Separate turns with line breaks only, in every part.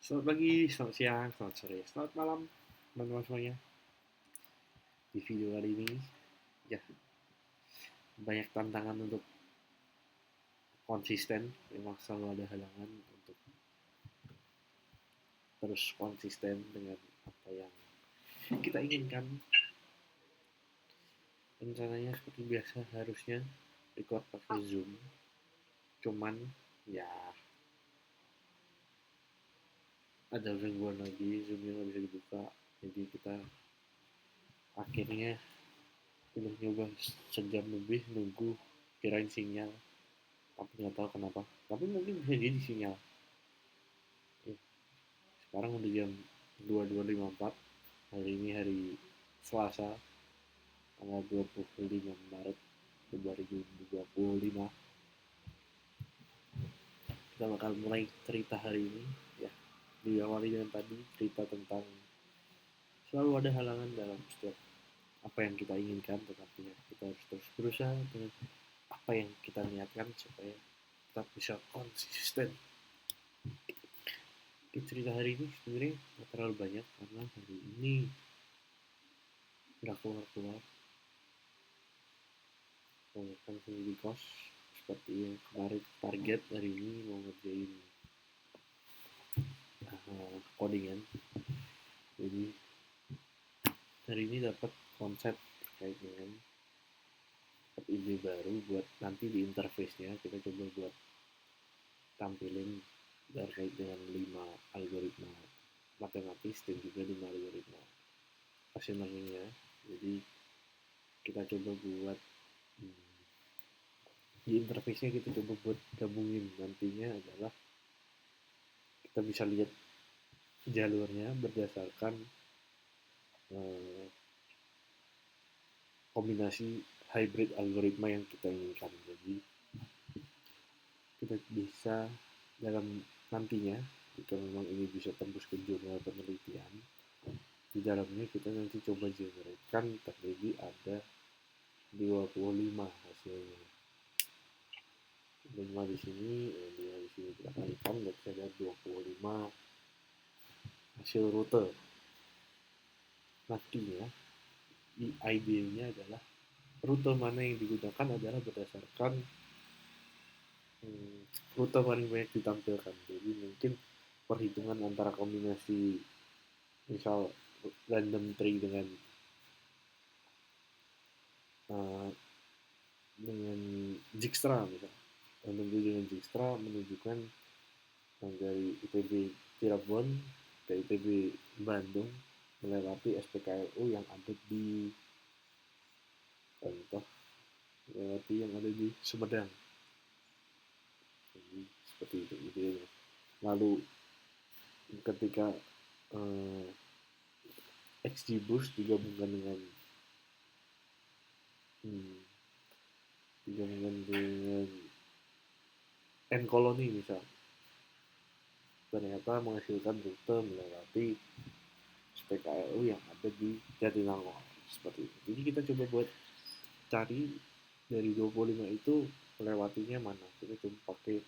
Selamat pagi, selamat siang, selamat sore, selamat malam, teman-teman semuanya. Di video kali ini, ya banyak tantangan untuk konsisten. Memang selalu ada halangan untuk terus konsisten dengan apa yang kita inginkan. Rencananya seperti biasa harusnya record pakai Zoom. Cuman ya ada gangguan lagi, Zoomnya nggak bisa dibuka. Jadi kita akhirnya udah nyoba sejam lebih nunggu kirain sinyal, tapi nggak tahu kenapa. Tapi mungkin bisa jadi sinyal. Ya, sekarang udah jam 22.54. Hari ini hari Selasa, tanggal 25 Maret 2025. Kita bakal mulai cerita hari ini. Ya, diawali dengan tadi cerita tentang selalu ada halangan dalam setiap apa yang kita inginkan, tetapi ya, kita harus terus berusaha dengan apa yang kita niatkan supaya kita bisa konsisten. Di cerita hari ini sebenarnya nggak terlalu banyak karena hari ini nggak keluar-keluar, kan di kos. Seperti yang kemarin target hari ini mau ngerjain codingan. Jadi hari ini dapat konsep terkait dengan ide baru buat nanti di interface-nya kita coba buat tampilin terkait dengan 5 algoritma matematis dan juga 5 algoritma machine learning-nya. Jadi kita coba buat di interface-nya kita coba buat gabungin. Nantinya adalah kita bisa lihat jalurnya berdasarkan kombinasi hybrid algoritma yang kita inginkan. Jadi kita bisa dalam nantinya, jika memang ini bisa tembus ke jurnal penelitian, di dalamnya kita nanti coba generate-kan terjadi ada 25 hasilnya. 5 di sini, 2 di sini kita kalikan, berarti ada 25 hasil rute. Nantinya idenya adalah rute mana yang digunakan adalah berdasarkan rute paling banyak ditampilkan. Jadi mungkin perhitungan antara kombinasi misal random tree dengan Dijkstra misal. Random tree dengan Dijkstra menunjukkan dari ITB Cirebon ke ITB Bandung melewati SPKLU yang ada di contoh melewati yang ada di Sumedang. Jadi seperti itu idenya. Lalu ketika XGBoost digabungkan dengan N-Colony misal, ternyata menghasilkan rute melewati SPKLU yang ada di Jatinangor. Seperti itu. Jadi kita coba buat cari dari 25 itu melewatinya mana. Kita coba pakai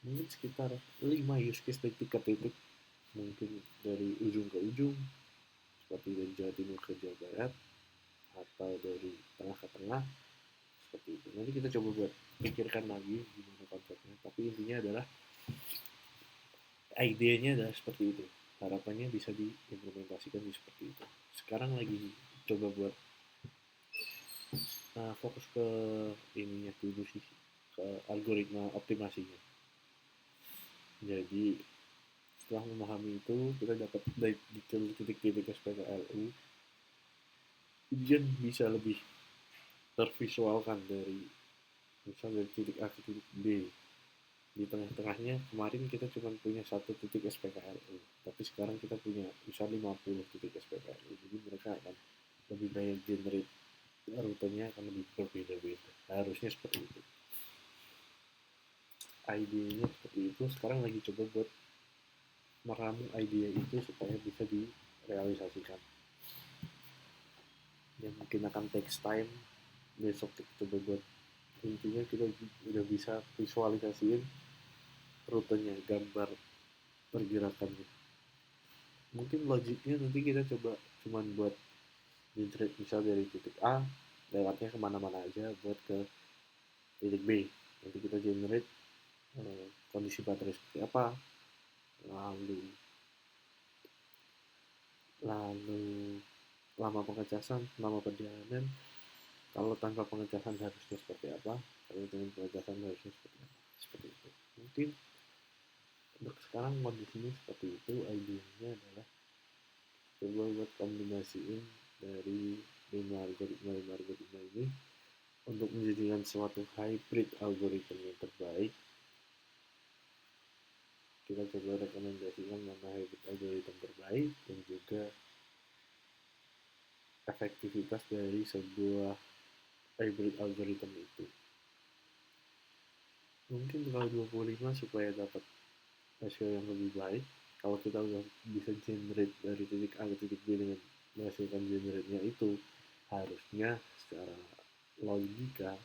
mungkin sekitar 5 use case titik ke titik, mungkin dari ujung ke ujung, seperti dari Jawa Timur ke Jawa Barat, atau dari tengah ke tengah, seperti itu. Nanti kita coba buat pikirkan lagi gimana konsepnya, tapi intinya adalah idenya adalah seperti itu. Harapannya bisa diimplementasikan di seperti itu. Sekarang lagi coba buat fokus ke ininya dulu sih, ke algoritma optimasinya. Jadi setelah memahami itu, kita dapat detail titik-titik SPKLU, ujian bisa lebih tervisualkan dari misal dari titik A ke titik B. Di tengah-tengahnya kemarin kita cuma punya satu titik SPKLU, tapi sekarang kita punya misal 50 titik SPKLU. Jadi mereka akan lebih banyak generate, rutenya akan lebih berbeda-beda. Harusnya seperti itu. Idenya seperti itu. Sekarang lagi coba buat meramu ide itu supaya bisa direalisasikan. Yang mungkin akan takes time. Besok kita coba buat, intinya kita udah bisa visualisasiin rutenya, gambar pergerakannya. mungkin logiknya nanti kita coba cuman buat generate misal dari titik A lewatnya kemana-mana aja buat ke titik B, nanti kita generate kondisi baterai seperti apa, lalu lalu lama pengecasan, lama perjalanan, kalau tanpa pengecasan harusnya seperti apa, kalau dengan pengecasan harusnya seperti apa, seperti itu. Mungkin untuk sekarang kondisinya seperti itu. Idenya adalah coba buat kombinasiin dari lima algoritma ini untuk menjadikan suatu hybrid algoritma yang terbaik. Kita coba rekomendasikan mana hybrid algoritma terbaik dan juga efektivitas dari sebuah hybrid algoritma itu. Mungkin kalau 25 supaya dapat hasil yang lebih baik, kalau kita udah bisa generate dari titik A ke titik B dengan menghasilkan generate-nya itu, harusnya secara logika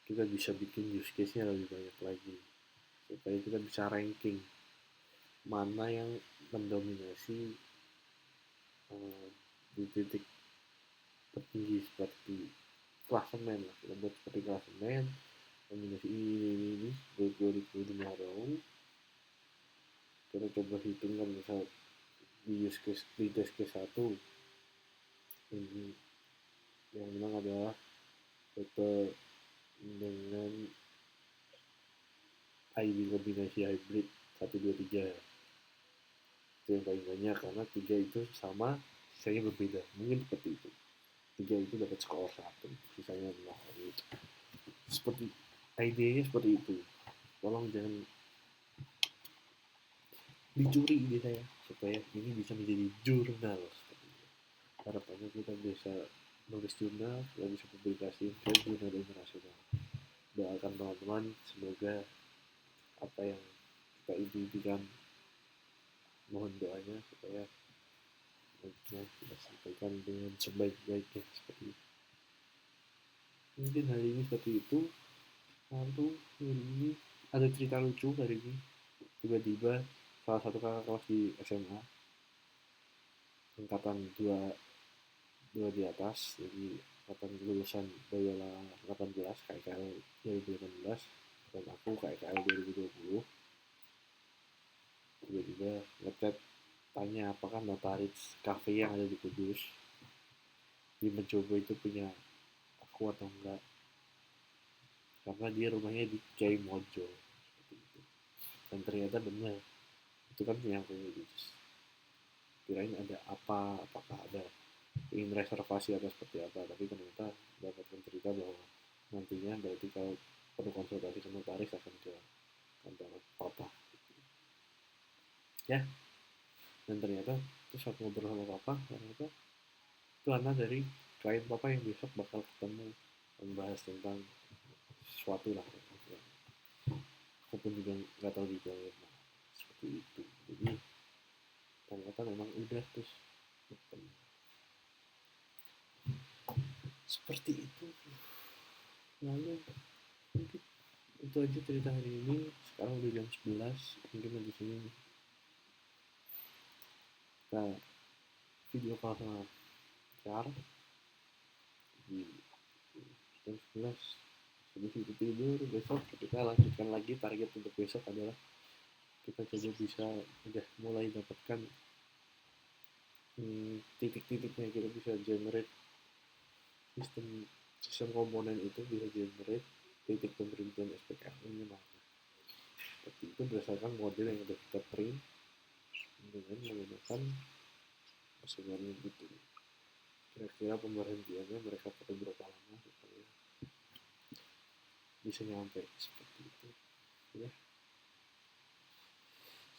kita bisa bikin use case-nya lebih banyak lagi supaya kita bisa ranking mana yang mendominasi di titik tertinggi seperti klasemen lah, kita buat seperti klasemen kombinasi ini 2005 row. Kita coba hitungkan misal di use case di test case 1 ini yang menang adalah foto dengan ID kombinasi hybrid 123, itu yang paling banyak karena 3 itu sama sisanya berbeda, mungkin seperti itu. 3 itu dapat skor 1, sisanya 0 gitu. Seperti idenya seperti itu, tolong jangan dicuri ide saya supaya ini bisa menjadi jurnal. Harapannya kita bisa nulis jurnal, kita bisa publikasi ke jurnal internasional. Doakan teman-teman, semoga apa yang kita impikan, mohon doanya supaya nantinya kita sampaikan dengan sebaik-baiknya seperti itu. Mungkin hari ini seperti itu. Lalu ini ada cerita lucu hari ini. Tiba-tiba salah satu kakak kelas di SMA angkatan dua di atas, jadi angkatan lulusan 2018 KKL 2018 dan aku KKL 2020, tiba-tiba ngechat tanya apakah notaris cafe yang ada di Kudus di Mencoba itu punya aku atau enggak, karena dia rumahnya di Kiai Mojo seperti itu. Dan ternyata benar itu kan punya aku gitu. Kirain ada apa, apakah ada ingin reservasi atau seperti apa, tapi ternyata dapatkan cerita bahwa nantinya berarti kalau perlu konsultasi ke notaris akan ke kantor papa ya. Dan ternyata terus aku ngobrol sama papa, ternyata itu anak dari klien papa yang besok bakal ketemu membahas tentang sesuatu lah ya. Aku pun juga nggak tahu detailnya seperti itu. Jadi ternyata memang udah terus ketemu seperti itu. Lalu mungkin itu aja cerita hari ini. Sekarang udah jam 11, mungkin habis ini kita video call sama Car di jam 11. Habis itu tidur, besok kita lanjutkan lagi. Target untuk besok adalah kita coba bisa udah mulai dapatkan titik-titiknya, kita bisa generate sistem komponen itu, bisa generate titik pemberhentian SPKM ini mana. Seperti itu berdasarkan model yang sudah kita print dengan menggunakan mesin itu. Kira-kira pemberhentiannya mereka perlu berapa lama supaya bisa nyampe seperti itu ya.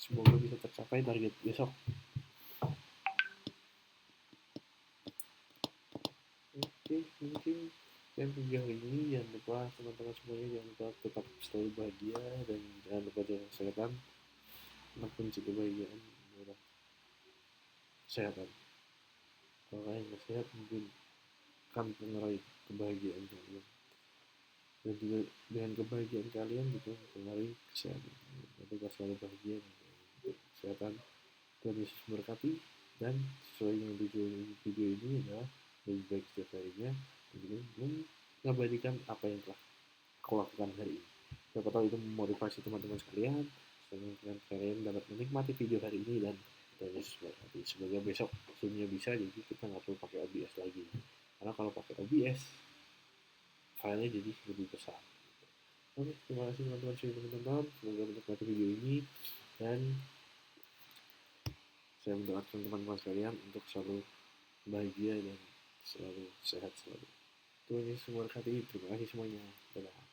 Semoga bisa tercapai target besok. Oke, mungkin yang video ini jangan lupa teman-teman semuanya, jangan lupa tetap selalu bahagia dan jangan lupa jaga kesehatan. Karena kunci kebahagiaan adalah kesehatan. Kalau kalian nggak sehat mungkin akan mengurangi kebahagiaan kalian, dan juga dengan kebahagiaan kalian juga mempengaruhi kesehatan. Jadi selalu bahagia dan kesehatan. Tuhan Yesus memberkati, dan sesuai dengan video ini adalah lebih baik setiap harinya mengabadikan apa yang telah kau lakukan hari ini. Siapa tahu itu memotivasi teman-teman sekalian, supaya kalian dapat menikmati video hari ini, dan Tuhan Yesus memberkati. Semoga besok zoomnya bisa, jadi kita nggak perlu pakai OBS lagi. Karena kalau pakai OBS, filenya jadi lebih besar. Oke, terima kasih teman-teman sudah menonton. Semoga menikmati video ini, dan saya mendoakan teman-teman sekalian untuk selalu bahagia dan selalu sehat selalu. Tuhan Yesus memberkati. Terima kasih semuanya. Dadah.